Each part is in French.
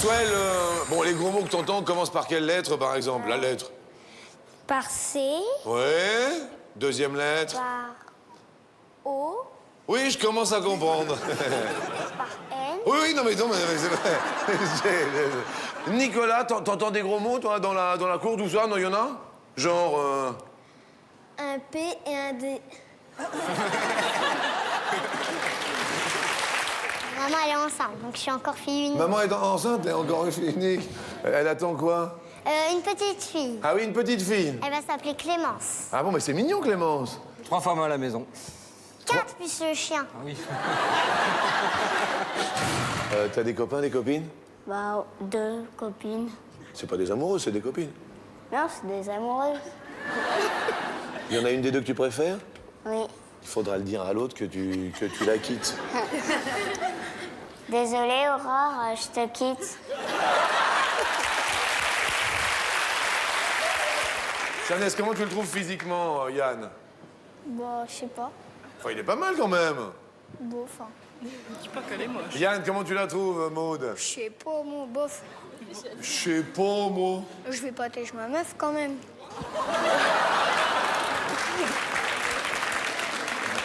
Maxwell, bon, les gros mots que t'entends commencent par quelle lettre, par exemple? La lettre. Par C, Ouais. Deuxième lettre. par O, Oui, je commence à comprendre. par N. Oui, oui, non, mais c'est vrai. Nicolas, t'entends des gros mots, toi, dans la cour, tout ça? Non, il y en a? Genre, Un P et un D. Maman, elle est enceinte, donc je suis encore fille unique. Maman est enceinte, elle est encore unique. Elle attend quoi? Une petite fille. Ah oui, une petite fille. Elle va s'appeler Clémence. Ah bon, mais c'est mignon, Clémence. 3 femmes à la maison. 4 plus le chien. Ah oui. T'as des copains, des copines? Bah, 2 copines. C'est pas des amoureux, c'est des copines. Non, c'est des amoureuses. Il y en a une des deux que tu préfères? Oui. Il faudra le dire à l'autre que tu la quittes. Désolée, Aurore, je te quitte. Chanès, comment tu le trouves physiquement, Yann? Bah, je sais pas. Enfin, il est pas mal quand même. Bof. Hein. Yann, comment tu la trouves, Maude? Je sais pas, moi, bof. Je sais pas, moi. Je vais pas têcher ma meuf quand même.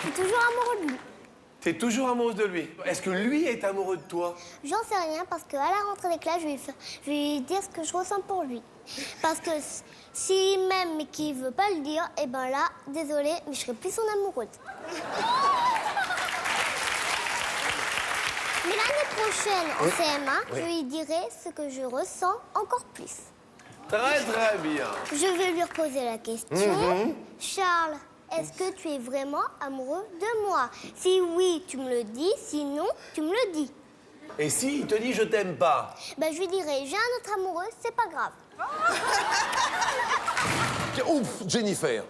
Je suis toujours amoureux de lui. T'es toujours amoureuse de lui. Est-ce que lui est amoureux de toi? J'en sais rien parce qu'à la rentrée des classes, je vais lui dire ce que je ressens pour lui. Parce que s'il m'aime mais qu'il veut pas le dire, eh ben là, désolée, mais je serai plus son amoureuse. Mais l'année prochaine, en CM1, je lui dirai ce que je ressens encore plus. Très, très bien. Je vais lui reposer la question. Charles, est-ce que tu es vraiment amoureux de moi? Si oui, tu me le dis. Sinon, tu me le dis. Et si il te dit je t'aime pas? Ben, je lui dirai, j'ai un autre amoureux, c'est pas grave. Ouf, Jennifer.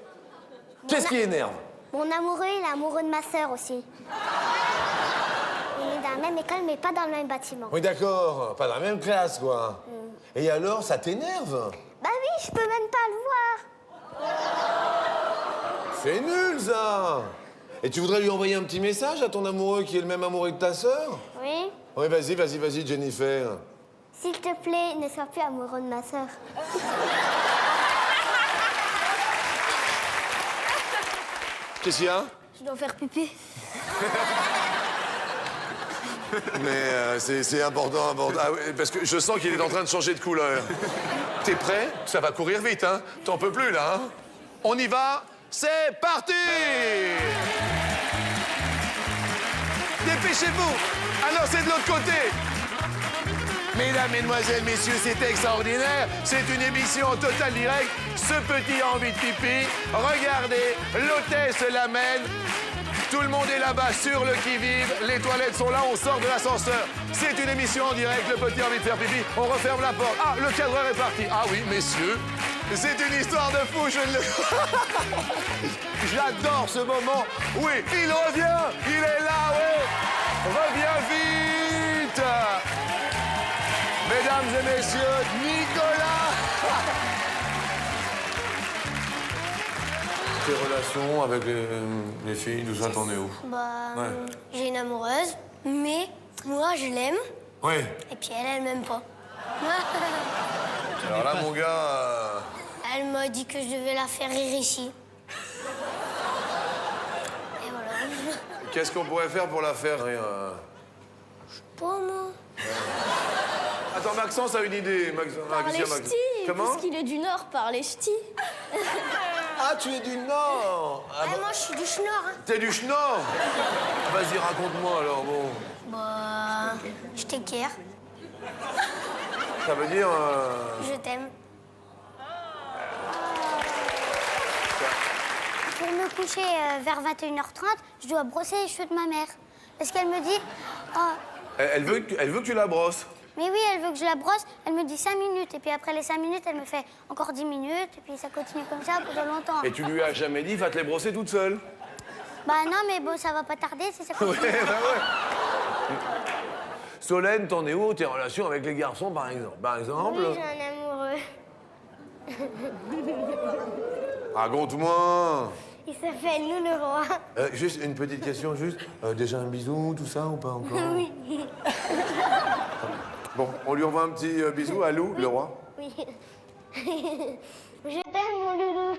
Qu'est-ce qui énerve? Mon amoureux, il est amoureux de ma sœur aussi. On est dans la même école, mais pas dans le même bâtiment. Oui, d'accord. Pas dans la même classe, quoi. Et alors, ça t'énerve? Bah oui, je peux même pas le voir. C'est nul, ça. Et tu voudrais lui envoyer un petit message à ton amoureux qui est le même amoureux que ta sœur? Oui. Oui, vas-y, Jennifer. S'il te plaît, ne sois plus amoureux de ma sœur. Qu'est-ce qu'il y a? Je dois faire pipi. Mais c'est important. Ah, oui, parce que je sens qu'il est en train de changer de couleur. T'es prêt? Ça va courir vite, hein? T'en peux plus, là, hein? On y va? C'est parti! Dépêchez-vous! Alors, c'est de l'autre côté! Mesdames, Mesdemoiselles, Messieurs, c'est extraordinaire. C'est une émission en total direct. Ce petit a envie de pipi. Regardez, l'hôtesse l'amène. Tout le monde est là-bas sur le qui-vive. Les toilettes sont là, on sort de l'ascenseur. C'est une émission en direct. Le petit a envie de faire pipi. On referme la porte. Ah, le cadreur est parti. Ah oui, messieurs. C'est une histoire de fou, je ne le... J'adore ce moment. Oui, il revient. Il est là, oui. Reviens vite. Mesdames et messieurs, Nicolas. Tes relations avec les filles, tout ça, t'en es où? Bah, Ouais. j'ai une amoureuse, mais moi, je l'aime. Oui. Et puis elle m'aime pas. Alors là, mon gars... Elle m'a dit que je devais la faire rire ici. Et voilà. Qu'est-ce qu'on pourrait faire pour la faire rire? Pas moi. Attends, Maxence a une idée. Par les Maxence. ch'tis, Comment? puisqu'il est du Nord, par les ch'tis. Ah, tu es du Nord. Ah, bah, Moi, je suis du Schnorr. Hein. t'es du Schnorr. Vas-y, raconte-moi alors, bon. Bah, je t'équerre. Ça veut dire... Je t'aime. Pour me coucher vers 21h30, je dois brosser les cheveux de ma mère. Parce qu'elle me dit... Oh, Elle veut que tu la brosses. mais oui, elle veut que je la brosse. Elle me dit 5 minutes. Et puis après les 5 minutes, elle me fait encore 10 minutes. Et puis ça continue comme ça pendant longtemps. Et tu lui as jamais dit, va te les brosser toute seule. Bah non, mais bon, ça va pas tarder si ça Ouais, continue. bah ouais. Solène, t'en es où tes relations avec les garçons, par exemple? Oui, j'ai un amoureux. Raconte-moi. Il s'appelle Lou le roi. Juste une petite question, juste. Déjà un bisou, tout ça, ou pas encore? Oui. Bon, on lui envoie un petit bisou à Lou, le roi. Oui. Je t'aime, mon loulou.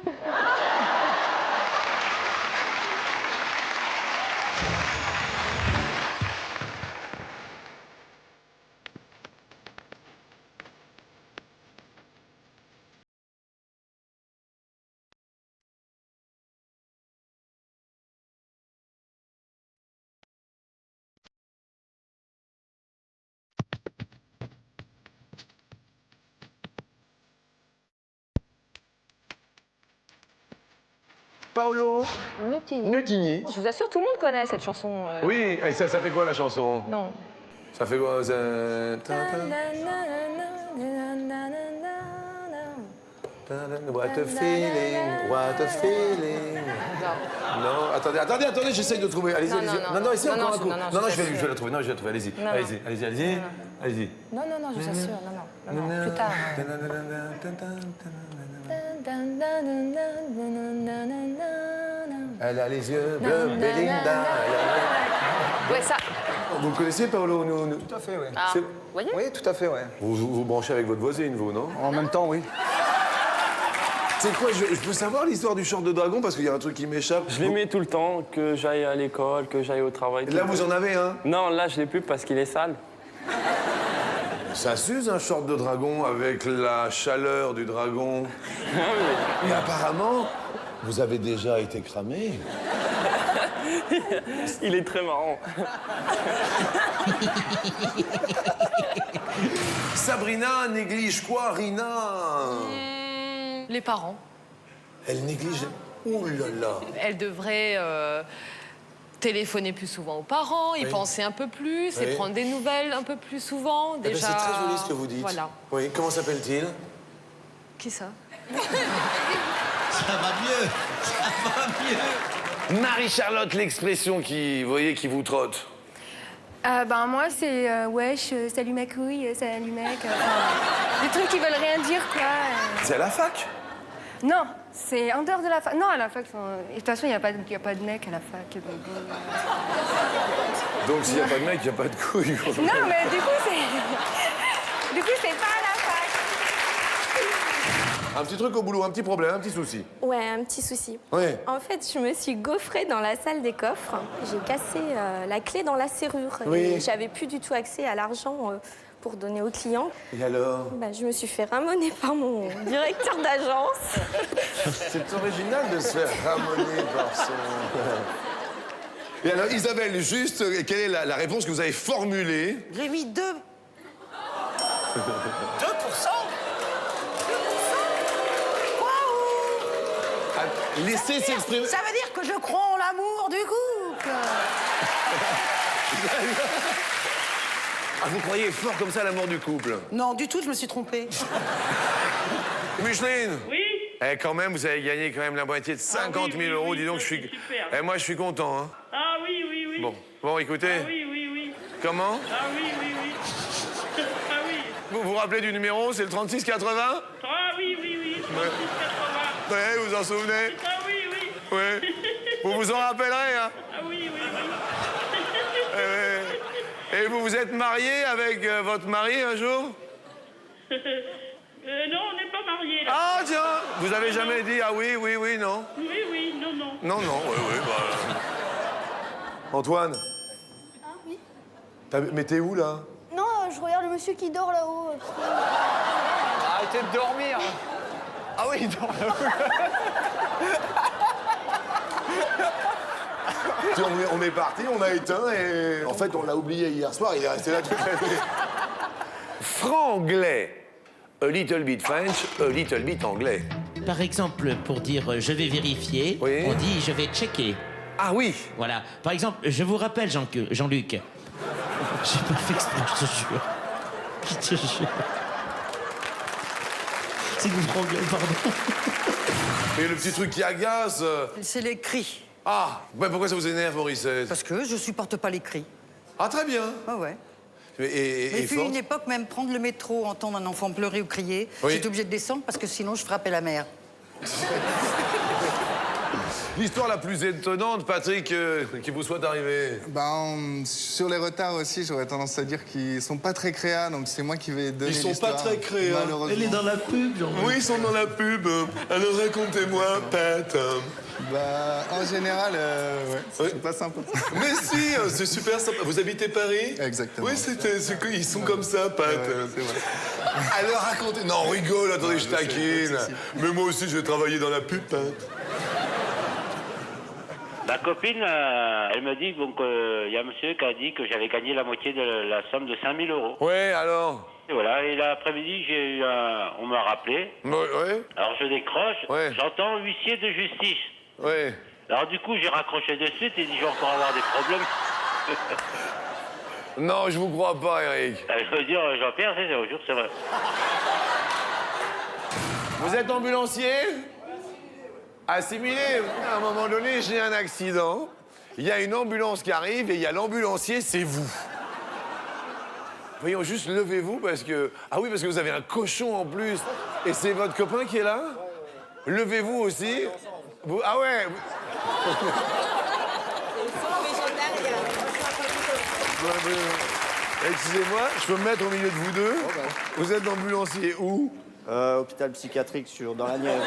Paolo Nutini. Je vous assure, tout le monde connaît cette chanson. Oui, et ça fait quoi la chanson? Non. Ça fait quoi? What a feeling, what a feeling. Non, attendez, j'essaye de trouver. Allez-y, allez-y. Non, ici encore un coup. Non, je vais la trouver. Non, je vais la trouver. Allez-y, allez-y. Non, je vous assure, non, plus tard. Elle a les yeux bleus, Belinda. Ouais, ça. Vous le connaissez, Paolo? Tout à fait, oui. Ah, vous voyez? Oui, tout à fait, ouais. Vous branchez avec votre voisine, vous, non? En même temps, oui. C'est quoi, je peux savoir l'histoire du short de dragon parce qu'il y a un truc qui m'échappe. Je l'aimais tout le temps, que j'aille à l'école, que j'aille au travail. Là, vous en avez un? Non, là, je l'ai plus parce qu'il est sale. Ça s'use un short de dragon avec la chaleur du dragon. Et apparemment, vous avez déjà été cramé. Il est très marrant. Sabrina néglige quoi, Rina? Les parents. Elle néglige... Ouh là là. Elle devrait téléphoner plus souvent aux parents, y penser un peu plus, et prendre des nouvelles un peu plus souvent. Eh ben, Déjà. c'est très joli ce que vous dites. Voilà. Oui, comment s'appelle-t-il? Qui ça? Ça va mieux. Marie-Charlotte, l'expression qui, vous voyez, qui vous trotte. Ben moi c'est wesh, salut ma couille, salut mec, des trucs qui veulent rien dire quoi. C'est à la fac? Non, c'est en dehors de la fac. Non, à la fac, de toute façon il y a pas de mec à la fac. Donc s'il n'y a pas de mec, il n'y a pas de couilles. Non mais du coup c'est pas à la fac. Un petit truc au boulot, un petit problème, un petit souci. Ouais, un petit souci. Ouais. En fait, je me suis gaufrée dans la salle des coffres. J'ai cassé la clé dans la serrure. Oui. Et j'avais plus du tout accès à l'argent pour donner aux clients. Et alors? Bah, je me suis fait ramoner par mon directeur d'agence. C'est original de se faire ramoner par son... Et alors, Isabelle, juste, quelle est la réponse que vous avez formulée? J'ai mis 2. 2%. Laissez s'exprimer. Ça veut dire que je crois en l'amour du couple. Ah, vous croyez fort comme ça à l'amour du couple? Non, du tout, je me suis trompée. Micheline? Oui. Eh, quand même, vous avez gagné quand même la moitié de 50 000 euros. Dis donc, ça, je suis... c'est super. Eh, moi, je suis content, hein. Ah oui. Bon, écoutez. Ah oui. Comment? Ah oui. Ah oui. Vous vous rappelez du numéro? C'est le 3680? Ah oui. 3680. Ouais, vous en souvenez? Ah oui. Ouais. Vous vous en rappellerez, hein? Ah oui. Et vous vous êtes marié avec votre mari un jour? Non, on n'est pas mariés, là. Ah, tiens! Vous avez jamais dit ah oui, non? Oui, non. Non, oui, bah... Antoine? Ah oui. Mais t'es où, là? Non, je regarde le monsieur qui dort là-haut. Arrêtez de dormir. Ah oui, il dort là-haut. On est parti, on a éteint et... En fait, on l'a oublié hier soir, il est resté là toute la nuit. Franglais. A little bit French, a little bit anglais. Par exemple, pour dire je vais vérifier, Oui. on dit je vais checker. Ah oui. Voilà. Par exemple, je vous rappelle, Jean-Luc. J'ai pas fait exprès, je te jure. Je te jure. C'est du franglais, pardon. Et le petit truc qui agace... C'est les cris. Ah, bah pourquoi ça vous énerve, Morissette? Parce que je supporte pas les cris. Ah, très bien. Ah ouais. Et Mais puis forte une époque, même prendre le métro, entendre un enfant pleurer ou crier, Oui. j'étais obligée de descendre parce que sinon je frappais la mère. L'histoire la plus étonnante, Patrick, qui vous soit arrivée. Sur les retards aussi, j'aurais tendance à dire qu'ils sont pas très créas, donc c'est moi qui vais donner Ils sont l'histoire, pas très créas. malheureusement. Elle est dans la pub, genre. Oui, ils sont dans la pub. Alors racontez-moi, Pat. En général, c'est pas sympa. Mais si, c'est super sympa. Vous habitez Paris? Exactement. Oui, ils sont comme ça, Pat. C'est vrai. Alors racontez... Non, rigole, attendez, je taquine. Mais moi aussi, je vais travailler dans la pub, Pat. Ma copine, elle me dit donc il y a un monsieur qui a dit que j'avais gagné la moitié de la somme de 5 000 euros. Ouais, alors? Et voilà, et l'après-midi, on m'a rappelé. Ouais. Alors je décroche, Ouais. j'entends huissier de justice. Ouais. Alors du coup, j'ai raccroché de suite et dit je vais encore avoir des problèmes. Non, je vous crois pas, Eric. Je veux dire, Jean-Pierre, c'est au jour, c'est vrai. Vous êtes ambulancier? Assimilé. À un moment donné, j'ai un accident. Il y a une ambulance qui arrive et il y a l'ambulancier, c'est vous. Voyons, juste levez-vous parce que... Ah oui, parce que vous avez un cochon en plus. Et c'est votre copain qui est là? Levez-vous aussi. Ah ouais. Excusez-moi, je peux me mettre au milieu de vous deux? Vous êtes ambulancier où? Hôpital psychiatrique dans la Nièvre.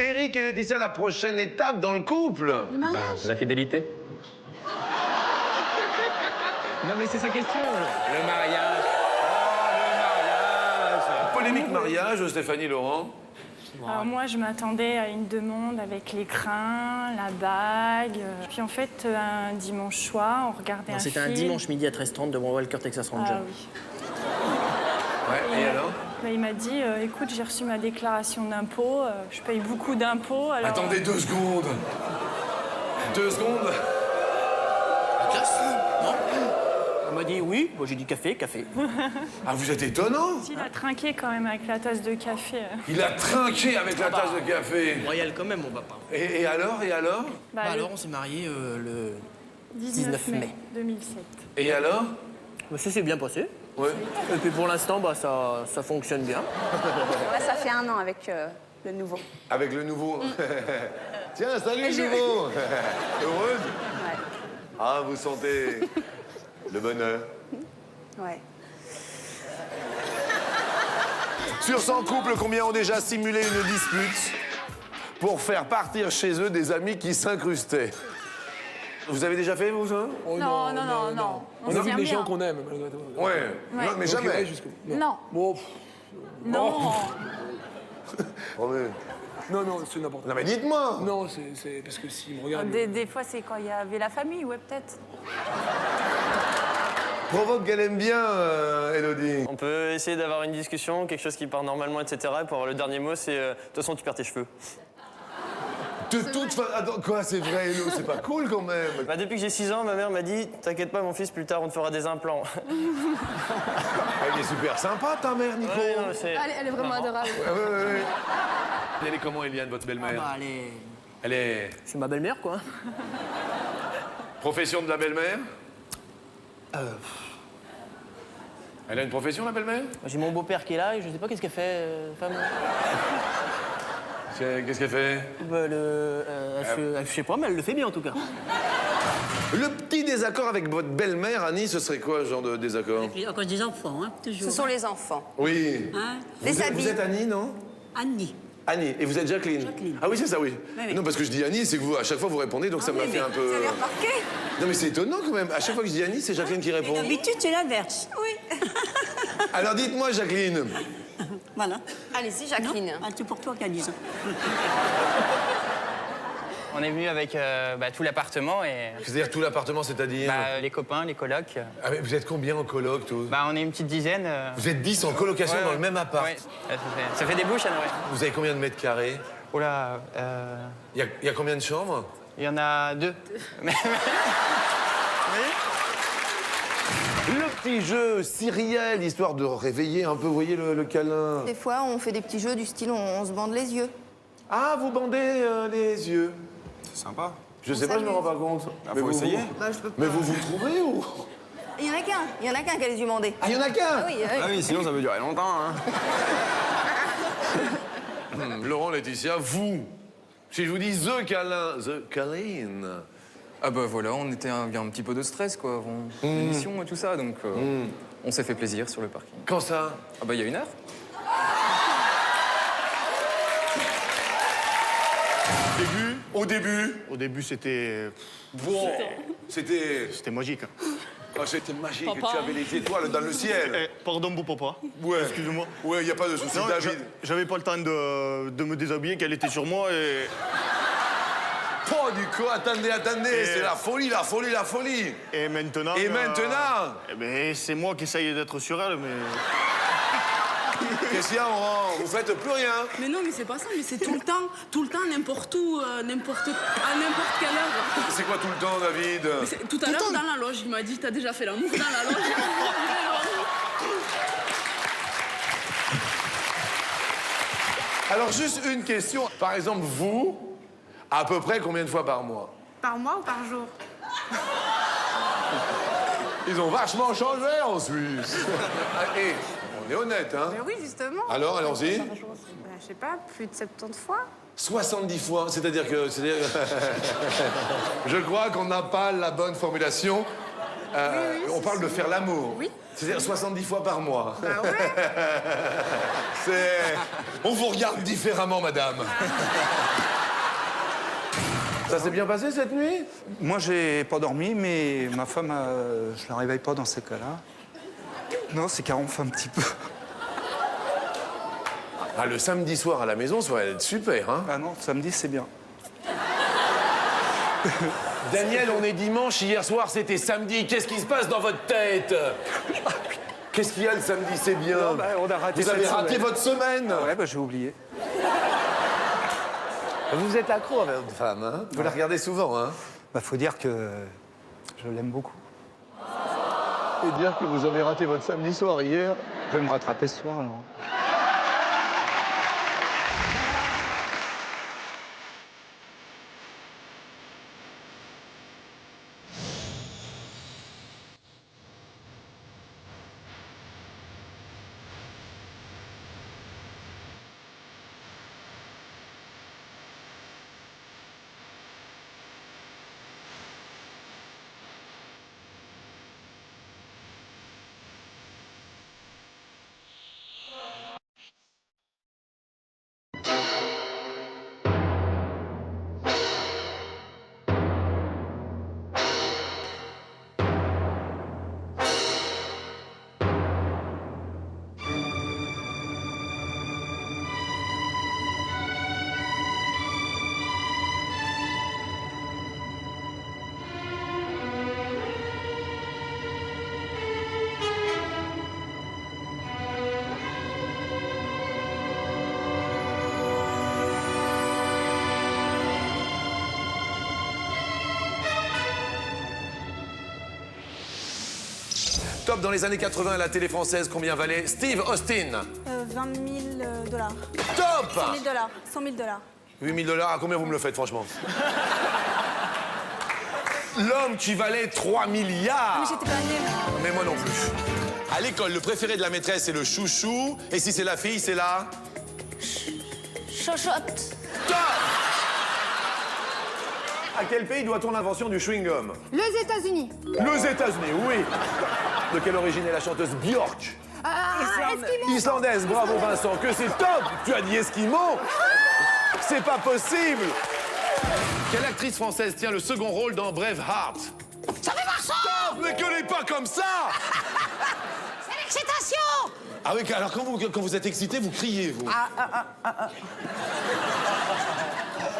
Eric, elle était ça la prochaine étape dans le couple? La fidélité. Non, mais c'est sa question. Le mariage. Polémique mariage, Stéphanie Laurent. Alors moi, je m'attendais à une demande avec l'écrin, la bague. Puis en fait, un dimanche soir, on regardait un film. C'était un dimanche midi à 13h30 devant Walker Texas Ranger. Ah oui. Ouais, et alors? Il m'a dit, écoute, j'ai reçu ma déclaration d'impôt, je paye beaucoup d'impôts, alors... Attendez 2 secondes. 2 secondes. Non. On m'a dit oui, bon, j'ai dit café. Ah, vous êtes étonnant. Il a trinqué quand même avec la tasse de café. Il a trinqué avec la tasse de café. Royal quand même, mon papa. Et alors? Alors, on s'est mariés le 19 mai 2007. Et alors? Ça s'est bien passé. Ouais. Et puis pour l'instant, ça fonctionne bien. Là, ça fait 1 an avec le nouveau. Avec le nouveau. Tiens, salut le nouveau. Heureuse? Ouais. Ah, vous sentez le bonheur. Ouais. Sur 100 couples, combien ont déjà simulé une dispute pour faire partir chez eux des amis qui s'incrustaient? Vous avez déjà fait, vous, ça? Non. On invite les gens qu'on aime. Ouais. Non, mais jamais. Non. Bon. Non. Non, c'est n'importe quoi. Non, mais dites-moi. Non, c'est parce que s'ils me regardent... Des fois, c'est quand il y avait la famille, ouais, peut-être. Provoque qu'elle aime bien, Élodie. On peut essayer d'avoir une discussion, quelque chose qui part normalement, etc. Et pour avoir le dernier mot, c'est de toute façon, tu perds tes cheveux. De toute façon... Attends, quoi, c'est vrai, Hélo, c'est pas cool quand même. Depuis que j'ai 6 ans, ma mère m'a dit « T'inquiète pas, mon fils, plus tard, on te fera des implants. » Elle est super sympa, ta mère, Nico. Ouais, non, Elle est vraiment adorable. Ouais. Elle est comment, Eliane, votre belle-mère? Elle est... C'est ma belle-mère, quoi. Profession de la belle-mère? Elle a une profession, la belle-mère? J'ai mon beau-père qui est là et je sais pas qu'est-ce qu'elle fait, femme. Qu'est-ce qu'elle fait? Je sais pas, mais elle le fait bien en tout cas. Le petit désaccord avec votre belle-mère, Annie, ce serait quoi, ce genre de désaccord? Encore des enfants, hein, toujours. Ce sont les enfants. Oui. Hein? Vous êtes Annie, non? Annie. Annie. Et vous êtes Jacqueline? Jacqueline. Ah oui, c'est ça, oui. Oui. Non, parce que je dis Annie, c'est que vous, à chaque fois, vous répondez, donc ça m'a fait un peu... Vous avez remarqué? Non, mais c'est étonnant quand même. À chaque fois que je dis Annie, c'est Jacqueline qui répond. D'habitude, c'est l'inverse. Oui. Alors dites-moi, Jacqueline. Voilà. Allez-y, Jacqueline. Ah, c'est pour toi qu'elle dise. On est venu avec tout l'appartement et... C'est-à-dire tout l'appartement, c'est-à-dire? Les copains, les colocs. Ah, mais vous êtes combien en coloc, tous? On est une petite dizaine. Vous êtes 10 en colocation dans le même appart? Ouais, ça fait des bouches à Noël. Vous avez combien de mètres carrés? Oh là, Il y a combien de chambres? Il y en a 2. Le petit jeu Cyrielle, histoire de réveiller un peu, vous voyez, le câlin. Des fois, on fait des petits jeux du style on se bande les yeux. Ah, vous bandez les yeux. C'est sympa. Je sais pas, je me rends pas compte. Ah, faut essayer. Bah, je peux pas. Mais vous vous trouvez ou... Il y en a qu'un. Il y en a qu'un qui a les yeux bandés. Ah, il y en a qu'un. Ah oui, oui. Ah oui, sinon ça peut durer longtemps. Hein. Laurent, Laetitia, vous, si je vous dis The Câlin, The Câlin... Ah bah voilà, on était un petit peu de stress quoi avant l'émission et tout ça, donc on s'est fait plaisir sur le parking. Quand ça? Ah bah il y a 1 heure. Au début, c'était... Bon, c'était... C'était magique. Ah, c'était magique, Papa. tu avais les étoiles dans le ciel. Pardon, beau papa. Ouais. Excusez-moi. Ouais, y a pas de souci, Non, David. j'avais pas le temps de me déshabiller, qu'elle était sur moi et... Oh, du coup, attendez, Et- c'est la folie. Et maintenant... Et maintenant eh ben, c'est moi qui essaye d'être sur elle, mais... Qu'est-ce qu'il y a, Laurent? Vous faites plus rien. Mais non, mais c'est pas ça, mais c'est tout le temps, n'importe où, à n'importe quelle heure. C'est quoi tout le temps, David? Tout à l'heure, dans la loge, il m'a dit, t'as déjà fait l'amour dans la loge. Alors, juste une question. Par exemple, vous, à peu près combien de fois par mois? Par mois ou par jour? Ils ont vachement changé en Suisse. Et on est honnête, hein? Mais oui, justement. Alors, allons-y. Je sais pas, plus de 70 fois. 70 fois, c'est-à-dire que... Je crois qu'on n'a pas la bonne formulation. On parle de faire l'amour. Oui. C'est-à-dire 70 fois par mois. Bah ouais. On vous regarde différemment, madame. Ça s'est bien passé cette nuit? Moi, j'ai pas dormi, mais ma femme, je la réveille pas dans ces cas-là. Non, c'est qu'elle ronfle un petit peu. Ah, le samedi soir à la maison, ça va être super, hein? Ah non, samedi, c'est bien. Daniel, on est dimanche, hier soir c'était samedi. Qu'est-ce qui se passe dans votre tête? Qu'est-ce qu'il y a le samedi? C'est bien. Non, bah, on a raté Vous avez cette raté semaine. votre semaine. Ouais, bah, j'ai oublié. Vous êtes accro avec votre femme, hein? Vous la regardez souvent, hein? Bah, faut dire que je l'aime beaucoup. Et dire que vous avez raté votre samedi soir hier. Je vais me rattraper ce soir, alors. Top dans les années 80 à la télé française, combien valait Steve Austin? 20 000 dollars. Top 100 000 dollars. 100 000 dollars. 8 000 $, à combien vous me le faites, franchement? L'homme qui valait 3 milliards. Mais j'étais pas née, moi. Mais moi non plus. À l'école, le préféré de la maîtresse, c'est le chouchou. Et si c'est la fille, c'est la... Chochotte. Top! À quel pays doit-on l'invention du chewing-gum? Les États-Unis. Les États-Unis, oui. De quelle origine est la chanteuse Björk? Esquimau. Islandaise, bravo Vincent, que c'est top! Tu as dit Esquimau? C'est pas possible! Quelle actrice française tient le second rôle dans Braveheart? Xavier Marceau. Top! Mais gueulez pas comme ça! C'est l'excitation. Ah oui, alors quand vous êtes excité, vous criez, vous.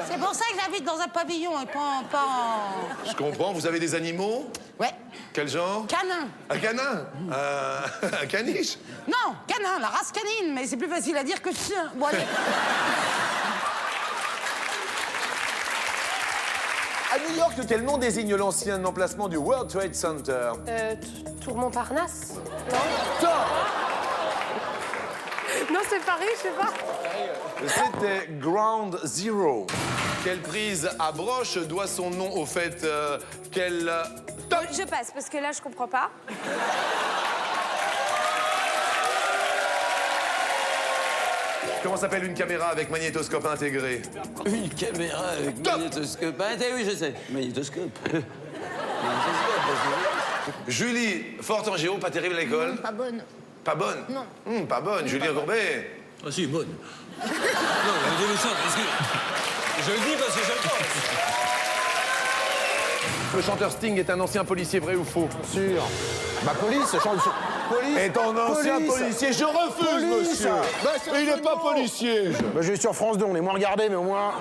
C'est pour ça que j'habite dans un pavillon et pas en... Je comprends, vous avez des animaux? Ouais. Quel genre? Canin. Un canin? Un caniche? Non, canin, la race canine, mais c'est plus facile à dire que chien. Bon, allez. À New York, quel nom désigne l'ancien emplacement du World Trade Center? Tour Montparnasse. Top. Non, c'est Paris, je sais pas. C'était Ground Zero. Quelle prise à broche doit son nom au fait qu'elle... Top. Je passe, parce que là, je comprends pas. Comment s'appelle une caméra avec magnétoscope intégré? Une caméra avec magnétoscope. Ah, oui, je sais. Magnétoscope. Julie, forte en géo, pas terrible à l'école? Pas bonne. Pas bonne? Non. Pas bonne. Julie Courbet? Ah si, bonne. Non, vous dites ça parce que... Je le dis parce que je le pense. Le chanteur Sting est un ancien policier, vrai ou faux? Sûr. Bah, police, police. Est un ancien Police. policier. Je refuse, Police. monsieur. Bah, c'est Mais il n'est pas absolument. policier. Bah, je vais sur France 2, on est moins regardé, mais au moins.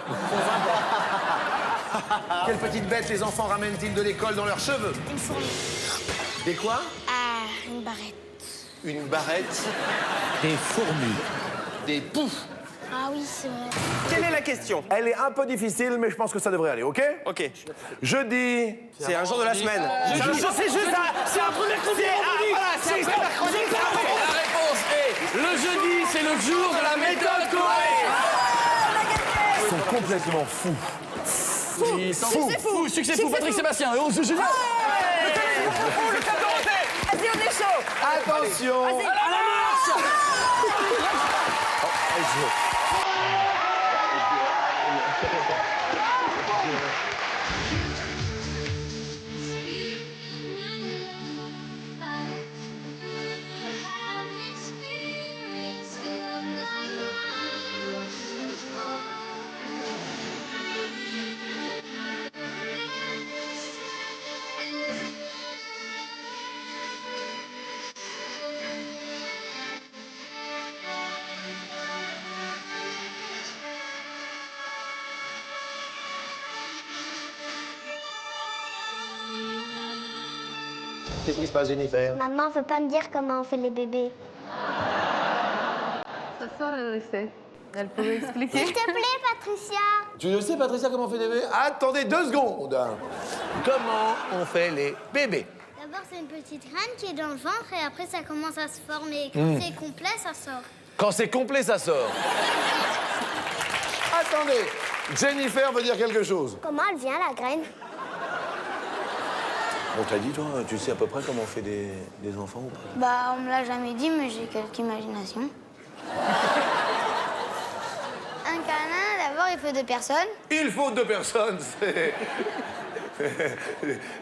Quelle petite bête les enfants ramènent-ils de l'école dans leurs cheveux? Une fourmi. Des quoi? Ah, une barrette. Une barrette. Des fourmis. Des poux. Ah oui, c'est vrai. Quelle est la question? Elle est un peu difficile, mais je pense que ça devrait aller, OK? Ok. Jeudi. C'est un jour de la semaine. C'est un premier mercredi. C'est un mercredi. La réponse est le jeudi, c'est le jour de la méthode Corée. Ils sont complètement fous. Fou. Succès fou, Patrick Sébastien. Et on se génial. Vas-y, on est chaud. Attention. À la marche. Qu'est-ce qui se passe, Jennifer? Maman veut pas me dire comment on fait les bébés. Ça sort le effet. Elle peut expliquer. S'il te plaît, Patricia. Tu le sais, Patricia, comment on fait des bébés? Attendez 2 secondes. Comment on fait les bébés? D'abord, c'est une petite graine qui est dans le ventre et après, ça commence à se former. Quand c'est complet, ça sort. Quand c'est complet, ça sort. Attendez. Jennifer veut dire quelque chose. Comment elle vient, la graine? On t'a dit, toi, tu sais à peu près comment on fait des enfants ou pas? Bah, on me l'a jamais dit, mais j'ai quelque imagination. Un câlin, d'abord, il faut 2 personnes. Il faut 2 personnes, c'est...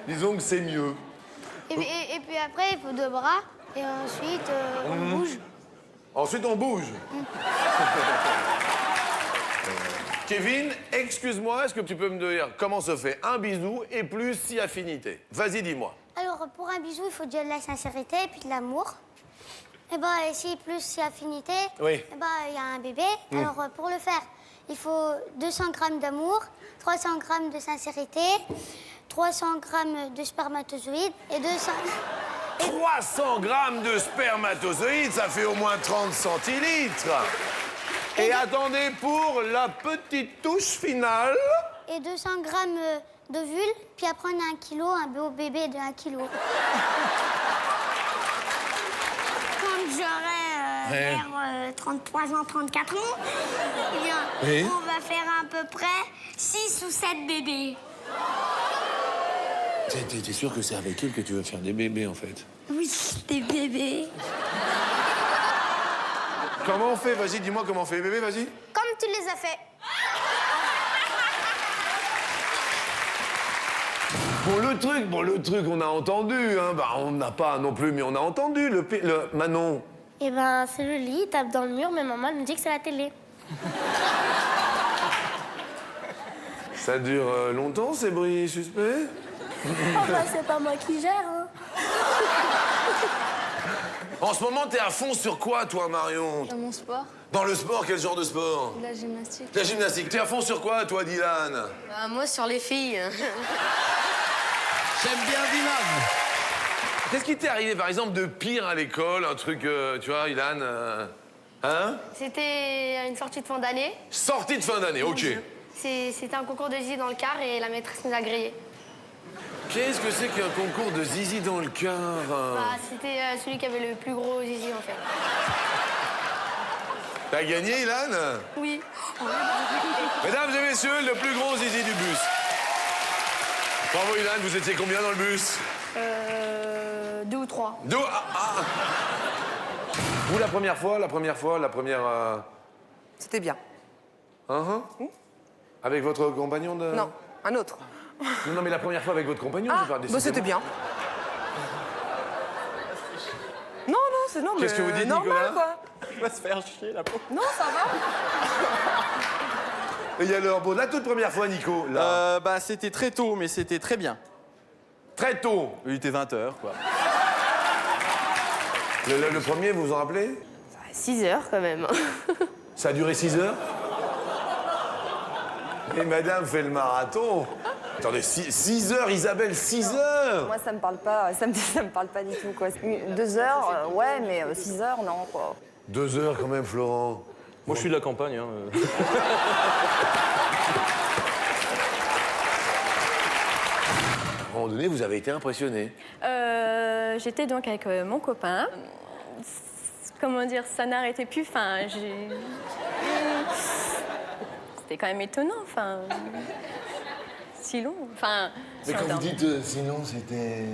Disons que c'est mieux. Et puis après, il faut 2 bras. Et ensuite, on bouge. Ensuite, on bouge. Kevin, excuse-moi, est-ce que tu peux me dire comment se fait un bisou et plus si affinité? Vas-y, dis-moi. Alors, pour un bisou, il faut déjà de la sincérité et puis de l'amour. Et bah, si plus si affinité, Oui. et bah, il y a un bébé. Alors, pour le faire, il faut 200 grammes d'amour, 300 grammes de sincérité, 300 grammes de spermatozoïdes et 200... 300 grammes de spermatozoïdes, ça fait au moins 30 centilitres. Et attendez pour la petite touche finale. Et 200 grammes d'ovules, puis après on a 1 kilo, un beau bébé de 1 kilo. Quand j'aurai vers 33 ans, 34 ans, eh bien, on va faire à peu près 6 ou 7 bébés. T'es sûr que c'est avec elle que tu veux faire des bébés, en fait? Oui, des bébés. Comment on fait? Vas-y, dis-moi comment on fait les bébés, vas-y. Comme tu les as fait. Bon, le truc, on a entendu, hein. Bah, on n'a pas non plus, mais on a entendu. Le Manon. Eh ben, c'est le lit, il tape dans le mur, mais maman elle me dit que c'est la télé. Ça dure longtemps, ces bruits suspects? Oh bah, c'est pas moi qui gère, hein. En ce moment, t'es à fond sur quoi, toi, Marion? Dans mon sport, Dans le sport, quel genre de sport? la gymnastique. La gymnastique. T'es à fond sur quoi, toi, Dylan? Bah, moi, sur les filles. J'aime bien Dylan. Qu'est-ce qui t'est arrivé, par exemple, de pire à l'école? Un truc, tu vois, Dylan Hein? C'était une sortie de fin d'année. Sortie de fin d'année, ok. C'était un concours de zizi dans le car et la maîtresse nous a grillés. Qu'est-ce que c'est qu'un concours de zizi dans le car? Bah, c'était celui qui avait le plus gros zizi en fait. T'as gagné, Ilan? Oui. Mesdames et messieurs, le plus gros zizi du bus. Bravo, Ilan, vous étiez combien dans le bus? 2 ou 3. Deux. Vous, la première fois. C'était bien. Avec votre compagnon de... Non, un autre. Non, mais la première fois avec votre compagnon, je parle Bah c'était bien. Non, c'est normal. Qu'est-ce que vous dites, normal, Nicolas? quoi. Il va se faire chier, la peau. Non, ça va. Et alors, bon, la toute première fois, Nico, là... Bah, c'était très tôt, mais c'était très bien. Très tôt. Il était 20h, quoi. Le premier, vous vous en rappelez? 6 heures quand même. Ça a duré 6 heures? Et madame fait le marathon. Attendez, 6 heures, Isabelle, 6 heures? Moi, ça me parle pas, ça me parle pas du tout, quoi. 2 heures, ouais, mais 6 heures, non, quoi. 2 heures quand même, Florent. Moi, je suis de la campagne. Hein. À un moment donné, vous avez été impressionné. J'étais donc avec mon copain. Comment dire, ça n'arrêtait plus. Enfin, c'était quand même étonnant. Enfin, si long. Enfin. Mais quand vous dites sinon, c'était...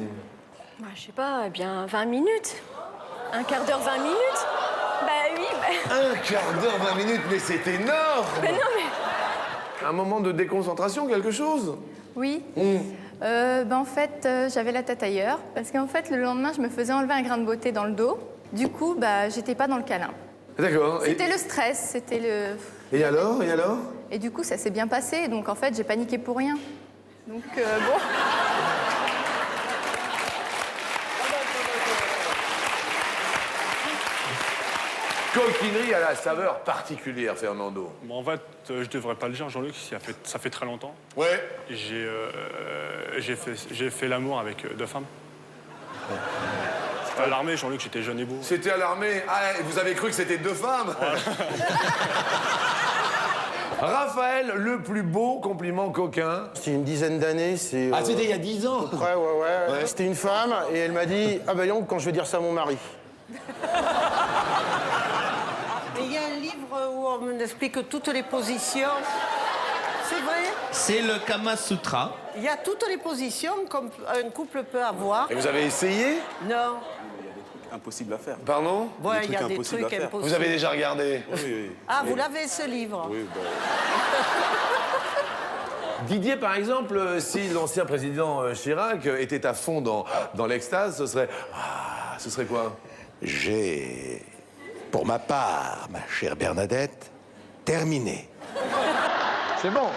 Bah, je sais pas, eh bien 20 minutes. Un quart d'heure, 20 minutes. Bah oui. Un quart d'heure, 20 minutes, mais c'est énorme. Mais non, mais. Un moment de déconcentration, quelque chose? Oui. En fait, j'avais la tête ailleurs. Parce qu'en fait, le lendemain, je me faisais enlever un grain de beauté dans le dos. Du coup, j'étais pas dans le câlin. D'accord. C'était le stress, c'était le... Et alors? Et du coup, ça s'est bien passé. Donc, en fait, j'ai paniqué pour rien. Donc, bon... Coquinerie à la saveur particulière, Fernando. Bon, en fait, je devrais pas le dire, Jean-Luc, ça fait très longtemps. Ouais. J'ai fait l'amour avec 2 femmes. C'était à l'armée, Jean-Luc, j'étais jeune et beau. C'était à l'armée. Ah, et vous avez cru que c'était 2 femmes? Voilà. Raphaël, le plus beau compliment coquin. C'était une dizaine d'années, c'est... Ah, c'était il y a 10 ans? Ouais. C'était une femme, et elle m'a dit « Ah ben donc, quand je vais dire ça à mon mari ». Il y a un livre où on explique toutes les positions. C'est vrai? C'est le Kama Sutra. Il y a toutes les positions qu'un couple peut avoir. Et vous avez essayé? Non. Impossible à faire. Pardon? Ouais, il y a des trucs impossibles. Vous avez déjà regardé? Oui. Ah, vous l'avez, ce livre? Oui, Didier, par exemple, si l'ancien président Chirac était à fond dans l'extase, ce serait... Ah, ce serait quoi? J'ai, pour ma part, ma chère Bernadette, terminé. C'est bon.